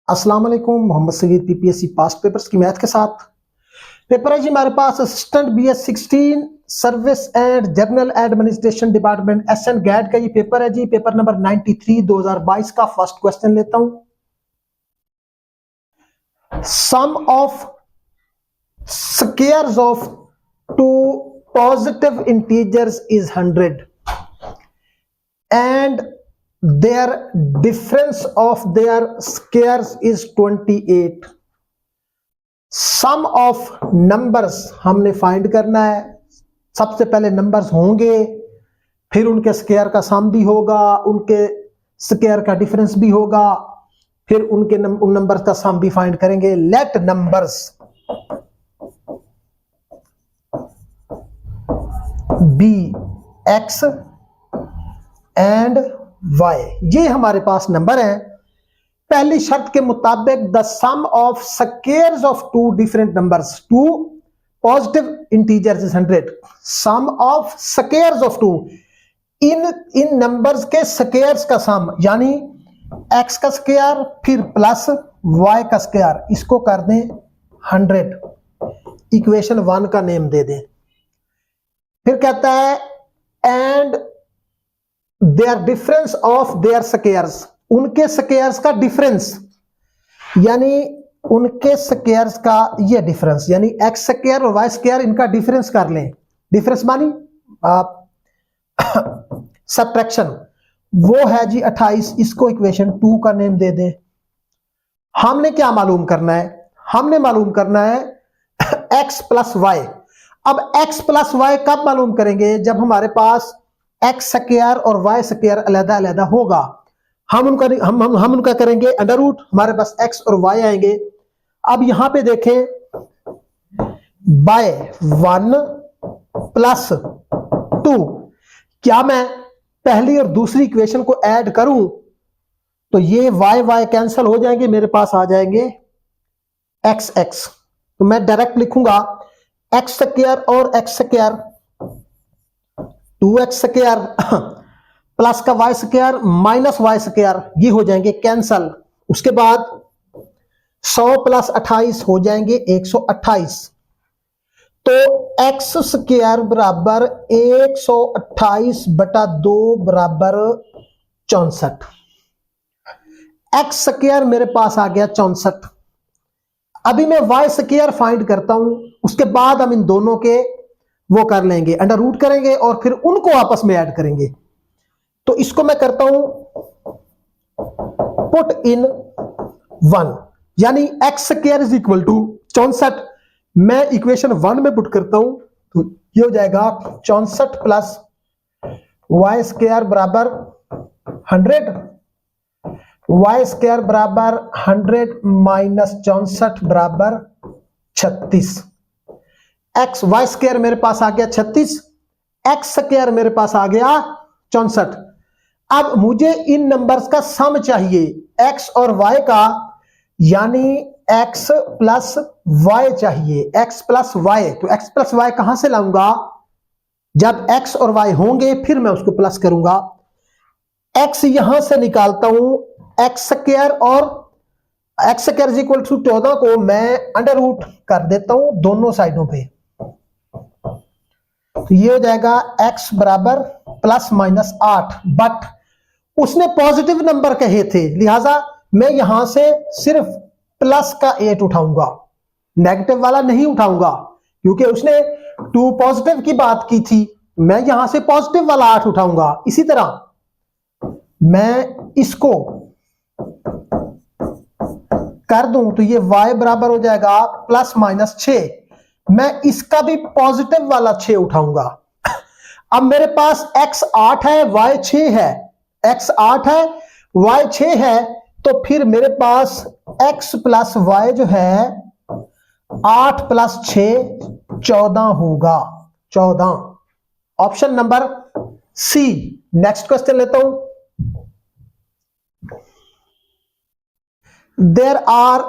अस्सलाम वालेकुम। Mohammad Sagheer PPSC past papers की मैथ के साथ पेपर है जी हमारे पास। Assistant BS16 service and general administration department SN GAD का ये पेपर है जी। पेपर नंबर 93 2022 का फर्स्ट क्वेश्चन लेता हूं। Sum of squares of two positive integers is 100 and their difference of their squares is 28. Sum of numbers हमने find करना है। सबसे पहले नंबर्स होंगे, फिर उनके स्क्वायर का सम भी होगा, उनके स्क्वायर का डिफरेंस भी होगा, फिर उनके उन नंबर्स का सम भी फाइंड करेंगे। Let numbers be x and y, ये हमारे पास नंबर है। पहली शर्त के मुताबिक the sum of squares of two different numbers, two positive integers is 100। Sum of squares of two, इन नंबर्स के स्क्वायर्स का सम, यानी एक्स का स्क्वायर फिर प्लस वाई का स्क्वायर, इसको कर दें 100। इक्वेशन 1 का नेम दे दें। फिर कहता है and their difference of their squares, उनके स्क्वायर्स का डिफरेंस, यानी उनके स्क्वायर्स का ये डिफरेंस, यानी एक्स स्क्वायर और वाई स्क्वायर, इनका डिफरेंस कर लें। डिफरेंस मानी सब्ट्रैक्शन, वो है जी 28। इसको इक्वेशन 2 का नेम दे दें। हमने क्या मालूम करना है? हमने मालूम करना है एक्स प्लस वाई। अब एक्स प्लस वाई कब मालूम करेंगे? जब हमारे पास एक्स स्क्वायर और वाई स्क्वायर अलग अलग होगा। हम उनका करेंगे अंडर रूट, हमारे पास एक्स और वाई आएंगे। अब यहां पे देखें, बाय 1 प्लस 2, क्या मैं पहली और दूसरी इक्वेशन को ऐड करूं तो ये वाई वाई कैंसिल हो जाएंगे, मेरे पास आ जाएंगे एक्स एक्स। तो मैं डायरेक्ट लिखूंगा एक्स स्क्वायर और x square 2x square plus का y square minus y square, ये हो जाएंगे कैंसल। उसके बाद 100 प्लस 28 हो जाएंगे 128। तो एक्स स्क्वायर बराबर 128 बटा 2 बराबर 64। एक्स स्क्वायर मेरे पास आ गया 64। अभी मैं वाई स्क्वायर फाइंड करता हूं, उसके बाद हम इन दोनों के वो कर लेंगे, अंडर रूट करेंगे और फिर उनको आपस में ऐड करेंगे। तो इसको मैं करता हूं पुट इन 1, यानी x square is equal to 64। मैं इक्वेशन 1 में पुट करता हूं तो ये हो जाएगा 64 प्लस वाई स्क्वायर बराबर 100, वाई स्क्वायर बराबर 100 माइनस 64 बराबर 36। एक्स वाई स्क्वायर मेरे पास आ गया 36, एक्स स्क्वायर मेरे पास आ गया 64। अब मुझे इन नंबर्स का सम चाहिए, एक्स और वाई का, यानी एक्स प्लस वाई चाहिए। एक्स प्लस वाई, तो एक्स प्लस वाई कहां से लाऊंगा? जब एक्स और वाई होंगे फिर मैं उसको प्लस करूंगा। एक्स यहां से निकालता हूं, एक्स स्क्वायर और x square is equal to 14 को मैं अंडर रूट कर देता हूं दोनों साइडों पे। तो ये हो जाएगा x बराबर प्लस माइनस 8, बट उसने पॉजिटिव नंबर कहे थे, लिहाजा मैं यहां से सिर्फ प्लस का 8 उठाऊंगा, नेगेटिव वाला नहीं उठाऊंगा, क्योंकि उसने 2 पॉजिटिव की बात की थी। मैं यहां से पॉजिटिव वाला 8 उठाऊंगा। इसी तरह मैं इसको कर दूं तो ये y बराबर हो जाएगा प्लस माइनस 6। मैं इसका भी पॉजिटिव वाला 6 उठाऊंगा। अब मेरे पास x 8 है, y 6 है। x 8 है, y 6 है, तो फिर मेरे पास x प्लस y जो है 8 प्लस 6 14 होगा। 14, option number C. Next question लेता हूं। There are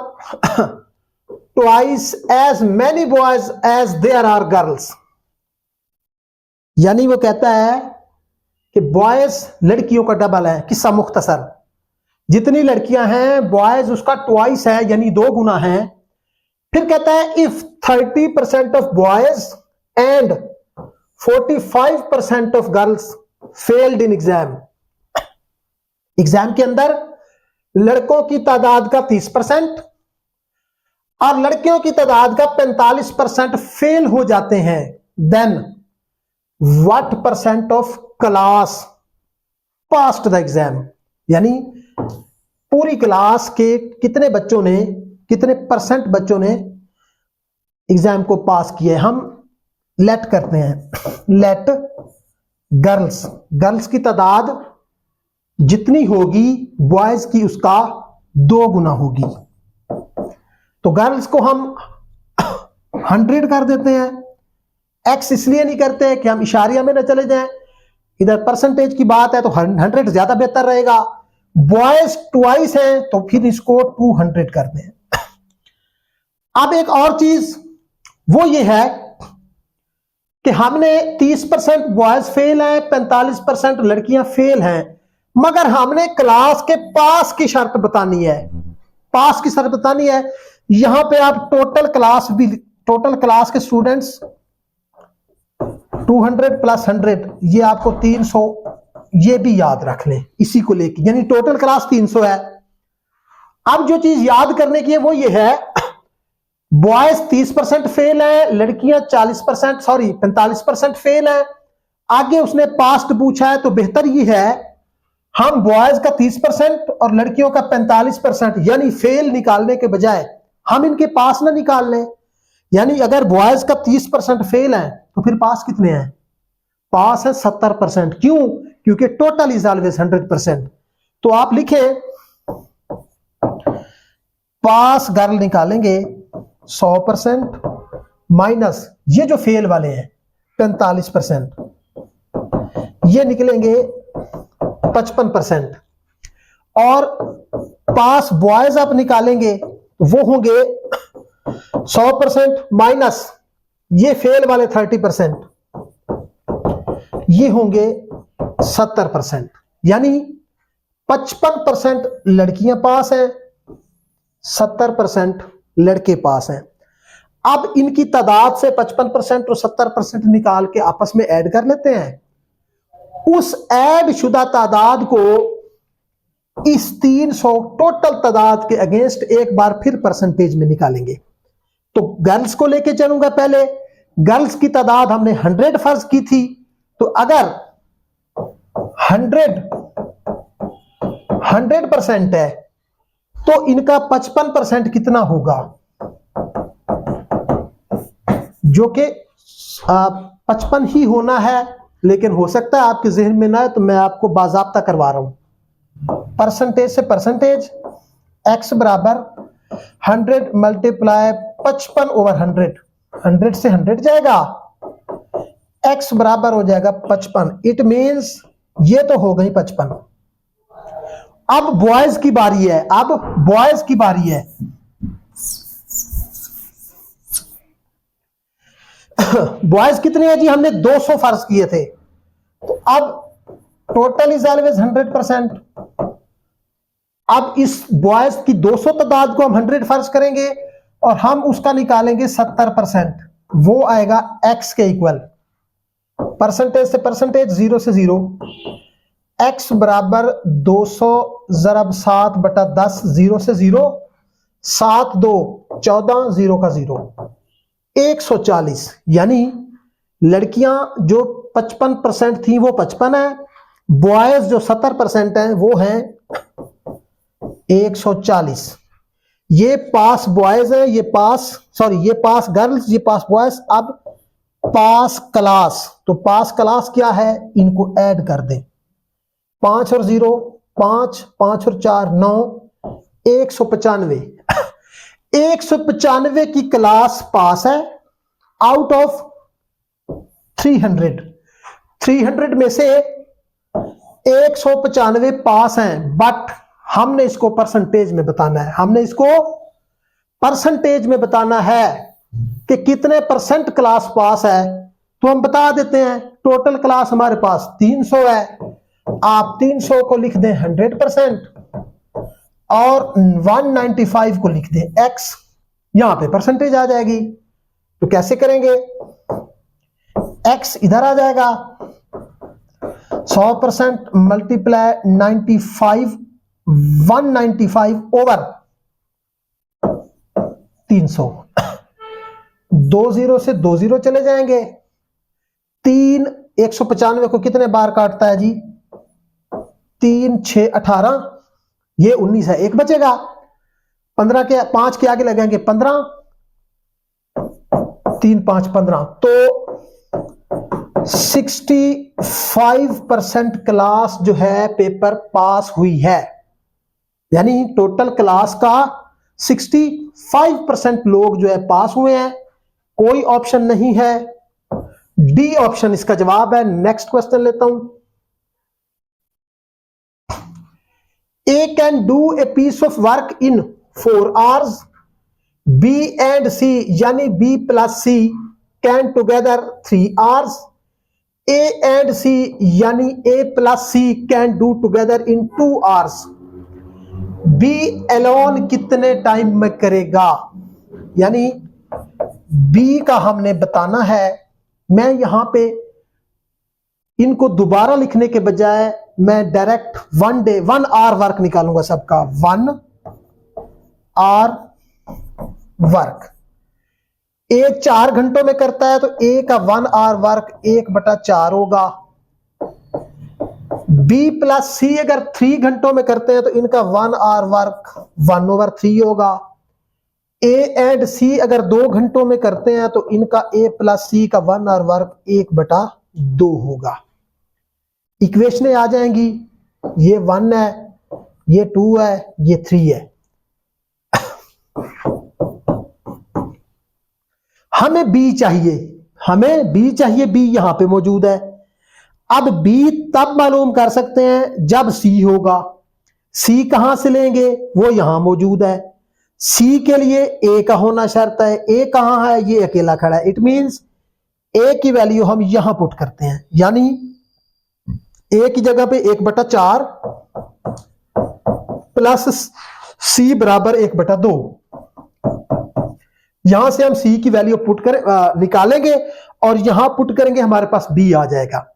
twice as many boys as there are girls, यानी वो कहता है कि बॉयज लड़कियों का डबल है। किस्सा मुख्तसर, जितनी लड़कियां हैं बॉयज उसका ट्वाइस है, यानी 2 गुना है। फिर कहता है if 30% of boys and 45% of girls failed in exam. Exam के अंदर लड़कों की तादाद का 30% और लड़कियों की तादाद का 45% फेल हो जाते हैं, then what percent of class passed the exam. यानी पूरी क्लास के कितने बच्चों ने, कितने परसेंट बच्चों ने एग्जाम को पास किया। हम लेट करते हैं, लेट गर्ल्स की तादाद जितनी होगी बॉयज की उसका 2 गुना होगी। तो गर्ल्स को हम 100 कर देते हैं। एक्स इसलिए नहीं करते कि हम इशारिया में न चले जाएं, इधर परसेंटेज की बात है तो 100 ज्यादा बेहतर रहेगा। बॉयज ट्वाइस है तो फिर इसको 200 कर दें। अब एक और चीज वो ये है कि हमने 30% बॉयज फेल हैं, 45% लड़कियां फेल हैं, मगर हमने क्लास के पास की शर्त बतानी है। पास की शर्त बतानी है। यहां पे आप टोटल क्लास के स्टूडेंट्स 200 प्लस 100, ये आपको 300, ये भी याद रख लें इसी को लेके, यानी टोटल क्लास 300 है। अब जो चीज याद करने की है वो ये है, बॉयज 30% फेल है, लड़कियां 45% फेल है। आगे उसने पास्ट पूछा है तो बेहतर ये है हम बॉयज का 30% और लड़कियों का 45% यानी फेल निकालने के बजाय हम इनके पास ना निकाल लें। यानी अगर बॉयज का 30% फेल है तो फिर पास कितने हैं? पास है 70%। क्यों? क्योंकि टोटल इज ऑलवेज 100%। तो आप लिखें पास गर्ल निकालेंगे 100% माइनस ये जो फेल वाले हैं 45%, ये निकलेंगे 55%। और पास बॉयज आप निकालेंगे वो होंगे 100% माइनस ये फेल वाले 30%, ये होंगे 70%। यानी 55% लड़कियां पास हैं, 70% लड़के पास हैं। अब इनकी तादाद से 55% और 70% निकाल के आपस में ऐड कर लेते हैं। उस ऐड शुदा तादाद को इस 300 टोटल तादाद के अगेंस्ट एक बार फिर परसेंटेज में निकालेंगे। तो गर्ल्स को लेके चलूंगा। पहले गर्ल्स की तादाद हमने 100 फर्ज की थी, तो अगर 100% है तो इनका 55% कितना होगा, जो कि 55 ही होना है, लेकिन हो सकता है आपके जहन में ना है तो मैं आपको बाज़ाब्ता करवा रहा हूं। परसेंटेज से परसेंटेज x बराबर 100 मल्टीप्लाई 55/100, 100 से 100 जाएगा, x बराबर हो जाएगा 55। इट मींस ये तो हो गई 55। अब बॉयज की बारी है। अब बॉयज की बारी है। बॉयज कितने हैं जी? हमने 200 फर्ज किए थे। तो अब टोटल इज ऑलवेज 100%। अब इस बॉयज की 200 तादाद को हम 100 फर्ज करेंगे और हम उसका निकालेंगे 70%, वो आएगा x के इक्वल। परसेंटेज से परसेंटेज 0 से 0, x बराबर 200 ज़रब 7/10, 0 से 0, 7 2 14, 0 का 0, 140। यानी लड़कियां जो 55% थी वो 55 है, बॉयज जो 70% हैं वो हैं 140। ये पास बॉयज है, ये पास गर्ल्स, ये पास बॉयज। अब पास क्लास, तो पास क्लास क्या है, इनको ऐड कर दें। 5 और 0 5, 5 और 4 9, 195। 195 की क्लास पास है आउट ऑफ 300 में से 195 पास हैं, बट हमने इसको परसेंटेज में बताना है। हमने इसको परसेंटेज में बताना है कि कितने परसेंट क्लास पास है। तो हम बता देते हैं टोटल क्लास हमारे पास 300 है। आप 300 को लिख दें 100%। और 195 को लिख दें x, यहां पे परसेंटेज आ जाएगी। तो कैसे करेंगे, x इधर आ जाएगा, 100% मल्टीप्लाई 95, 195 ओवर 300, 2 0 से 2 0 चले जाएंगे, 3 195 को कितने बार काटता है जी, 3 6 18, ये 19 है, एक बचेगा, 15 के 5 के आगे लगाएंगे 15, 3 5 15, तो 65% क्लास जो है पेपर पास हुई है, यानी टोटल क्लास का 65% लोग जो है पास हुए हैं। कोई ऑप्शन नहीं है, डी ऑप्शन इसका जवाब है। नेक्स्ट क्वेश्चन लेता हूं। A can do a piece of work in 4 hours. B and C यानी B plus C can together 3 hours. A and C यानी A plus C can do together in 2 hours. B alone कितने time में करेगा, यानी B का हमने बताना है। मैं यहां पे इनको दोबारा लिखने के बजाय मैं डायरेक्ट 1 आवर वर्क निकालूंगा सबका, 1 आवर वर्क। ए 4 घंटों में करता है तो ए का 1 आवर वर्क 1/4 होगा। बी प्लस सी अगर 3 घंटों में करते हैं तो इनका 1 आवर वर्क 1/3 होगा। ए एंड सी अगर 2 घंटों में करते हैं तो इनका ए प्लस सी का 1 आवर वर्क 1/2 होगा। इक्वेशनें आ जाएंगी, ये 1 है, ये 2 है, ये 3 है। हमें बी चाहिए, हमें बी चाहिए, बी यहां पे मौजूद है। अब बी तब मालूम कर सकते हैं जब सी होगा। सी कहां से लेंगे, वो यहां मौजूद है। सी के लिए ए का होना शर्त है। ए कहां है, ये अकेला खड़ा है। इट मींस ए की वैल्यू हम यहां पुट करते हैं, यानी ए की जगह पे 1/4 प्लस सी बराबर 1/2। यहां से हम सी की वैल्यू पुट कर निकालेंगे और यहां पुट करेंगे, हमारे पास बी आ जाएगा।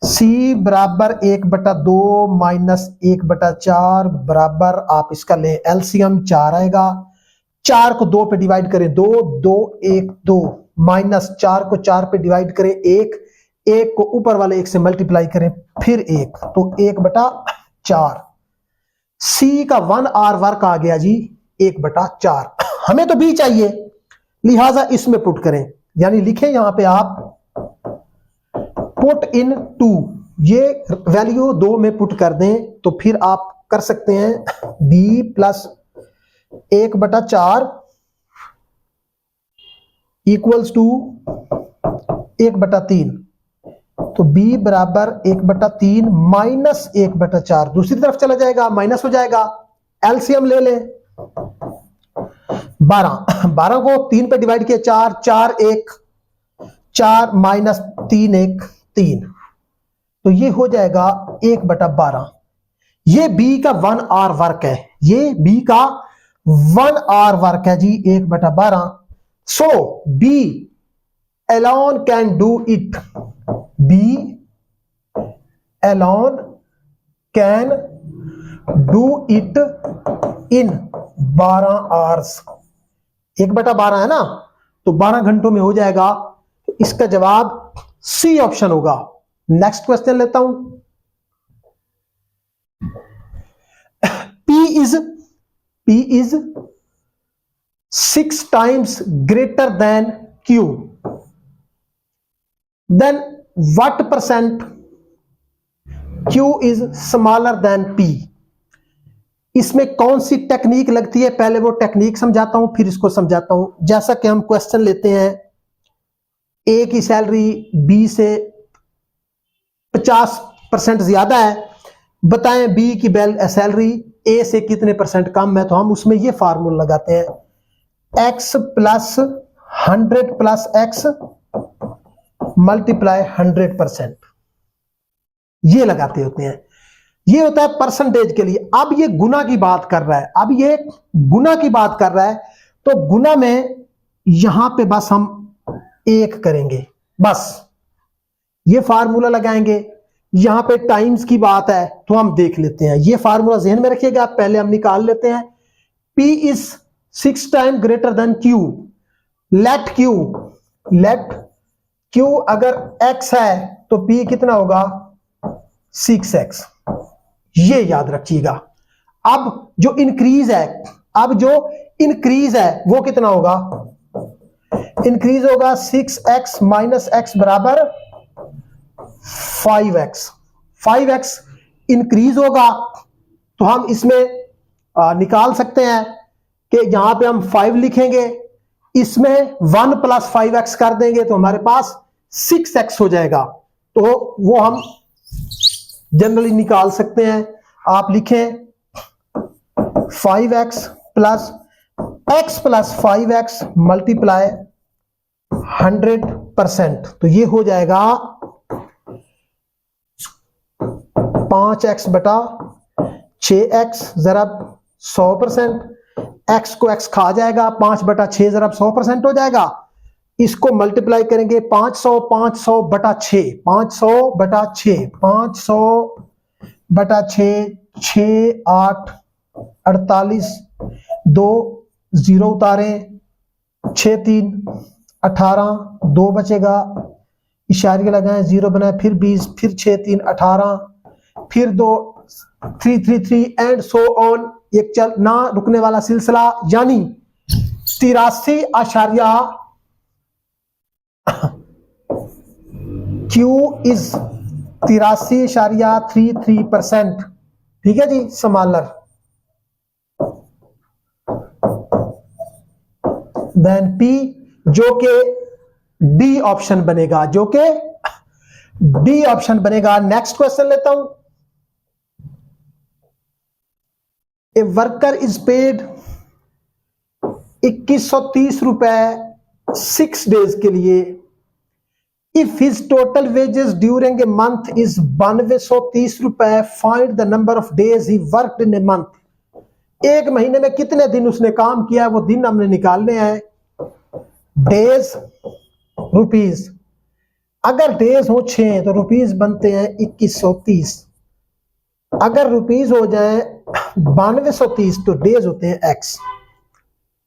सी बराबर 1/2 माइनस 1/4 बराबर, आप इसका ले एलसीएम 4 आएगा। 4 को 2 पे डिवाइड करें 2, 2 1 2, माइनस 4 को 4 पे डिवाइड करें 1, 1 को ऊपर वाले 1 से मल्टीप्लाई करें फिर 1, तो 1/4। सी का 1 आवर वर्क आ गया जी 1/4। हमें तो बी चाहिए, लिहाजा इसमें पुट करें, यानी लिखें यहां पे आप पुट इन 2, ये वैल्यू 2 में पुट कर दें तो फिर आप कर सकते हैं बी प्लस 1/4 इक्वल्स टू 1/3। तो b बराबर 1/3 माइनस 1/4 दूसरी तरफ चला जाएगा, माइनस हो जाएगा। एलसीएम ले लें 12 को 3 पे डिवाइड किया 4, 4 1 4 माइनस 3 1 3, तो ये हो जाएगा 1/12। ये b का 1 आवर वर्क है, ये b का 1 आवर वर्क है जी 1/12। सो b alone can do it, B alone can do it in 12 hours। 1/12 है ना, तो 12 घंटों में हो जाएगा। तो इसका जवाब सी ऑप्शन होगा। नेक्स्ट क्वेश्चन लेता हूं। P is 6 times greater than Q, then what percent Q is smaller than P? इसमें कौन सी टेक्निक लगती है, पहले वो टेक्निक समझाता हूं फिर इसको समझाता हूं। जैसा कि हम क्वेश्चन लेते हैं, ए की सैलरी बी से 50% ज्यादा है, बताएं बी की सैलरी ए से कितने % कम है। तो हम उसमें ये फार्मूला लगाते हैं, x plus 100 plus x multiply 100%, ये लगाते होते हैं। ये होता है परसेंटेज के लिए। अब ये गुना की बात कर रहा है, अब ये गुना की बात कर रहा है, तो गुना में यहां पे बस हम 1 करेंगे, बस ये फार्मूला लगाएंगे। यहां पे टाइम्स की बात है तो हम देख लेते हैं, ये फार्मूला जहन में रखिएगा, पहले हम निकाल लेते हैं। P is 6 time greater than Q। Let Q अगर x है तो P कितना होगा 6x, ये याद रखिएगा। अब जो इंक्रीज है वो कितना होगा, इंक्रीज होगा 6x माइनस x बराबर 5x इंक्रीज होगा, तो हम इसमें निकाल सकते हैं कि यहां पे हम 5 लिखेंगे, इसमें 1 प्लस 5x कर देंगे तो हमारे पास 6x हो जाएगा। तो वो हम जनरली निकाल सकते हैं। आप लिखें 5x plus x plus 5x multiply 100%, तो ये हो जाएगा 5x बटा 6x जरब 100%, x को x खा जाएगा, 5 बटा 6 जरब 100% हो जाएगा। इसको मल्टीप्लाई करेंगे 500 बटा 6, 500 बटा 6, 6 8 48, 2 0 उतारे, 6 3 18, 2 बचेगा, इशारे लगाएं, 0 बनाए, फिर 20, फिर 6 3 18, फिर 2 3 3 3 एंड सो ऑन, एक चल ना रुकने वाला सिलसिला, यानी 83 Q इज 83.33%। ठीक है जी समालर। देन P जो के डी ऑप्शन बनेगा, नेक्स्ट क्वेश्चन लेता हूं। ए वर्कर इज पेड 2130 रुपए 6 डेज के लिए। If his total wages during a month is 9230 रुपए, find the number of days he worked in a month. एक महीने में कितने दिन उसने काम किया, वो दिन हमने निकालने हैं। डेज रुपीज, अगर डेज हो 6 तो रुपीज बनते हैं 2130, अगर रुपीज हो जाए 9230 तो डेज होते हैं x।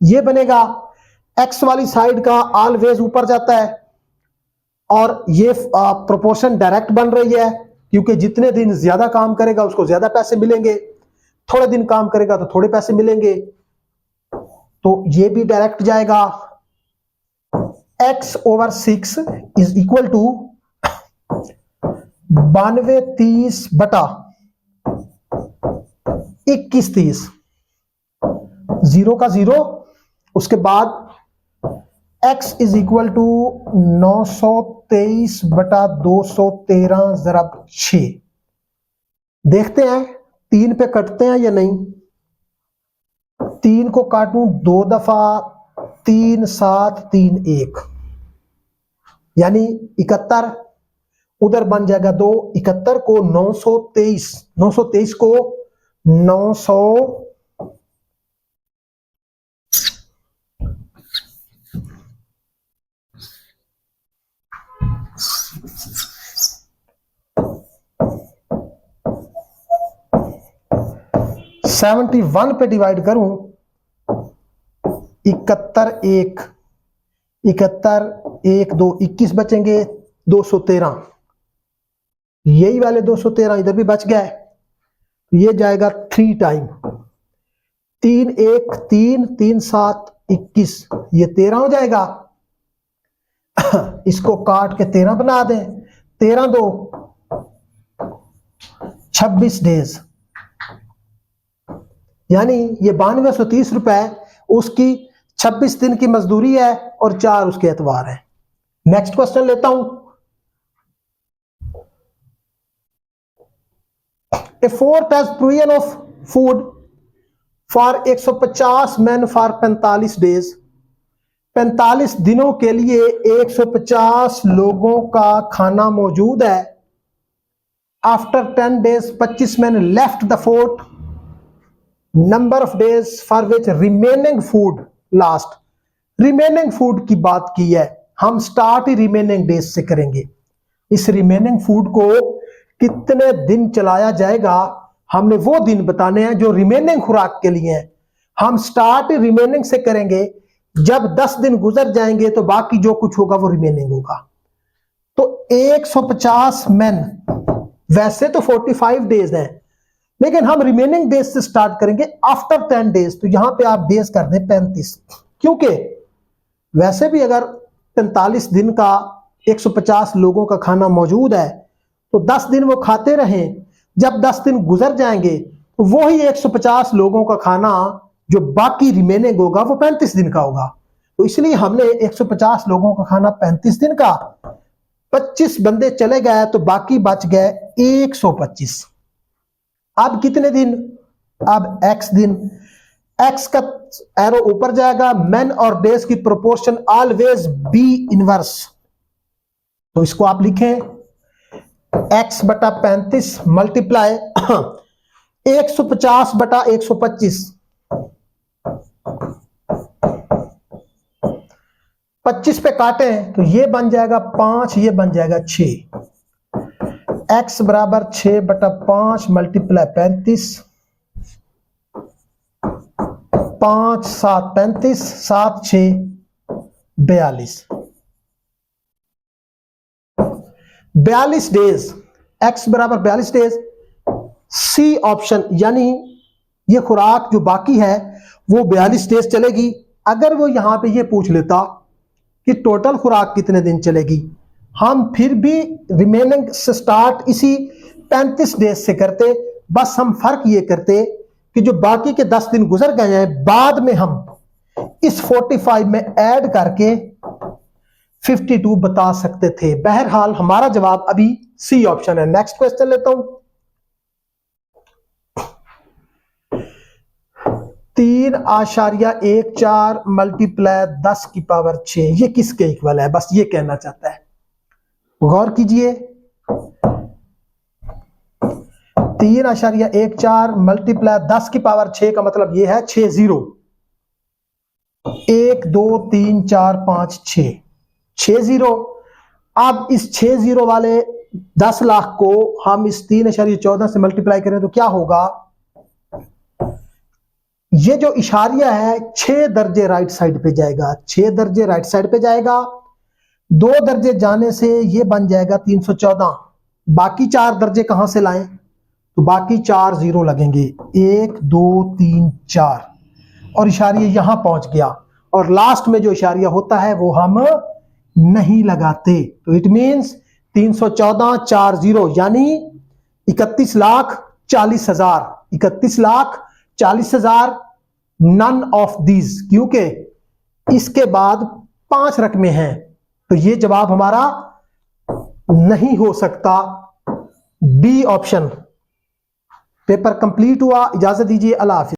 ये बनेगा, x वाली साइड का ऑलवेज ऊपर जाता है, और ये प्रोपोर्शन डायरेक्ट बन रही है, क्योंकि जितने दिन ज्यादा काम करेगा उसको ज्यादा पैसे मिलेंगे, थोड़े दिन काम करेगा तो थोड़े पैसे मिलेंगे, तो ये भी डायरेक्ट जाएगा। x over 6 is equal to 9230 बटा 2130, 0 का 0, उसके बाद x इज इक्वल टू 923 बटा 213 जरब 6। देखते हैं 3 पे कटते हैं या नहीं। 3 को काटूं 2 दफा, 3 7 3 1, यानी 71, उधर बन जाएगा 2, 71 को 923 को 900 71 पे डिवाइड करूं, 71 1 2 21 बचेंगे, 213, यही वाले 213 इधर भी बच गए, ये जाएगा 3 टाइम, 3 1 3 3 7 21, ये 13 हो जाएगा। इसको काट के 13 बना दें, 13 2 26 डेज, यानी ये 9230 रुपए उसकी 26 दिन की मजदूरी है और 4 उसके एतवार है। नेक्स्ट क्वेश्चन लेता हूं। A fort has provision of food for 150 man for 45 days. 45 दिनों के लिए 150 लोगों का खाना मौजूद है। After 10 days 25 men left the fort, number of days for which remaining food last. Remaining food की बात की है, हम स्टार्ट ही रिमेनिंग डेज से करेंगे। इस रिमेनिंग फूड को कितने दिन चलाया जाएगा, हमने वो दिन बताने हैं जो रिमेनिंग खुराक के लिए हैं। हम स्टार्ट रिमेनिंग से करेंगे, जब 10 दिन गुजर जाएंगे तो बाकी जो कुछ होगा वो रिमेनिंग होगा। तो 150 मैन, वैसे तो 45 डेज हैं, लेकिन हम रिमेनिंग डेज से स्टार्ट करेंगे आफ्टर 10 डेज। तो यहां पे आप डेज कर दें 35, क्योंकि वैसे भी अगर 45 दिन का 150 लोगों का खाना मौजूद है तो 10 दिन वो खाते रहें, जब 10 दिन गुजर जाएंगे तो वही 150 लोगों का खाना जो बाकी रिमेनिंग होगा वो 35 दिन का होगा। तो इसलिए हमने 150 लोगों का खाना 35 दिन का, 25 बंदे चले गए तो बाकी बच गए 125। अब कितने दिन, अब x दिन, x का एरो ऊपर जाएगा, मैन और डेज की प्रोपोर्शन ऑलवेज बी इनवर्स। तो इसको आप लिखें x बटा 35 मल्टीप्लाई 150 बटा 125, 25 पे काटें तो ये बन जाएगा 5, ये बन जाएगा 6। x बराबर 6 बटा 5 मल्टीप्लाई 35, 5 7 35, 7 6 42, 42 डेज, x बराबर 42 डेज। सी ऑप्शन, यानी ये खुराक जो बाकी है वो 42 डेज चलेगी। अगर वो यहां पे ये पूछ लेता कि टोटल खुराक कितने दिन चलेगी, हम फिर भी रिमेनिंग से स्टार्ट इसी 35 डेज से करते, बस हम फर्क ये करते कि जो बाकी के 10 दिन गुजर गए हैं बाद में हम इस 45 में ऐड करके 52 बता सकते थे। बहरहाल हमारा जवाब अभी सी ऑप्शन है। नेक्स्ट क्वेश्चन लेता हूं। 3.14 मल्टीप्लाई 10 की पावर 6, ये किसके इक्वल है, बस ये कहना चाहता है। गौर कीजिए, 3.14 मल्टीप्लाई 10 की पावर 6 का मतलब ये है 6 0, 1 2 3 4 5 6, 6 0। अब इस 6 0 वाले 10 लाख को हम इस 3.14 से मल्टीप्लाई करें तो क्या होगा, ये जो इशारिया है 6 दर्जे राइट साइड पे जाएगा, 6 दर्जे राइट साइड पे जाएगा, 2 दर्जे जाने से ये बन जाएगा 314। बाकी 4 दर्जे कहां से लाएं, तो बाकी 4 0 लगेंगे, 1 2 3 4, और इशारिया यहां पहुंच गया। और लास्ट में जो इशारिया होता है वो हम नहीं लगाते, तो इट मींस 314 4 0 यानी 31,40,000, 31,40,000। नन ऑफ दीज, क्योंकि इसके बाद 5 रकमें हैं, तो ये जवाब हमारा नहीं हो सकता, बी ऑप्शन। पेपर कंप्लीट हुआ, इजाजत दीजिए, अल्लाह हाफिज।